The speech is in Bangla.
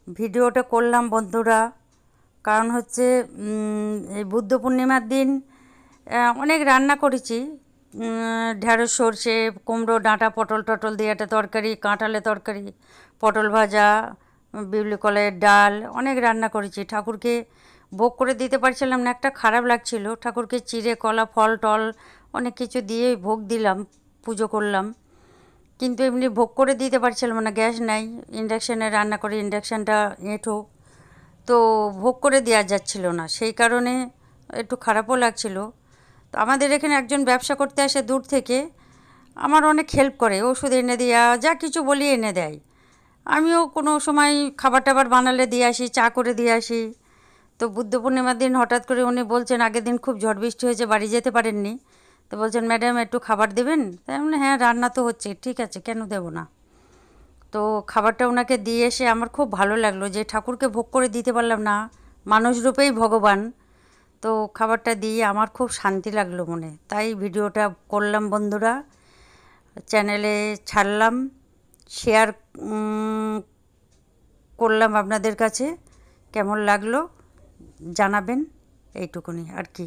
ভিডিওটা করলাম বন্ধুরা, কারণ হচ্ছে এই বুদ্ধ পূর্ণিমার দিন অনেক রান্না করেছি। ঢ্যাঁড়স সর্ষে কুমড়ো ডাঁটা পটল টটল দিয়ে একটা তরকারি, কাঁঠালের তরকারি, পটল ভাজা, বিউলি কলাইয়ের ডাল, অনেক রান্না করেছি। ঠাকুরকে ভোগ করে দিতে পারছিলাম না, একটা খারাপ লাগছিল। ঠাকুরকে চিড়ে কলা ফল টল অনেক কিছু দিয়ে ভোগ দিলাম, পুজো করলাম, কিন্তু এমনি ভোগ করে দিতে পারছিলাম না, গ্যাস নাই, ইন্ডাকশানে রান্না করে, ইন্ডাকশানটা এঁঠো, তো ভোগ করে দেওয়া যাচ্ছিল না, সেই কারণে একটু খারাপও লাগছিল। তো আমাদের এখানে একজন ব্যবসা করতে আসে দূর থেকে, আমার অনেক হেল্প করে, ওষুধ এনে দেওয়া, যা কিছু বলি এনে দেয়। আমিও কোনো সময় খাবার টাবার বানালে দিয়ে আসি, চা করে দিয়ে আসি। তো বুদ্ধ পূর্ণিমার দিন হঠাৎ করে উনি বলছেন, আগের দিন খুব ঝড় বৃষ্টি হয়েছে, বাড়ি যেতে পারেননি, তো বলছেন ম্যাডাম একটু খাবার দেবেন। তাই আমি হ্যাঁ, রান্না তো হচ্ছে, ঠিক আছে, কেন দেবো না। তো খাবারটা ওনাকে দিয়ে এসে আমার খুব ভালো লাগলো যে ঠাকুরকে ভোগ করে দিতে পারলাম না, মানুষ রূপেই ভগবান। তো খাবারটা দিয়ে আমার খুব শান্তি লাগলো মনে, তাই ভিডিওটা করলাম বন্ধুরা, চ্যানেলে ছাড়লাম, শেয়ার করলাম আপনাদের কাছে। কেমন লাগলো জানাবেন, এইটুকুনি আর কি।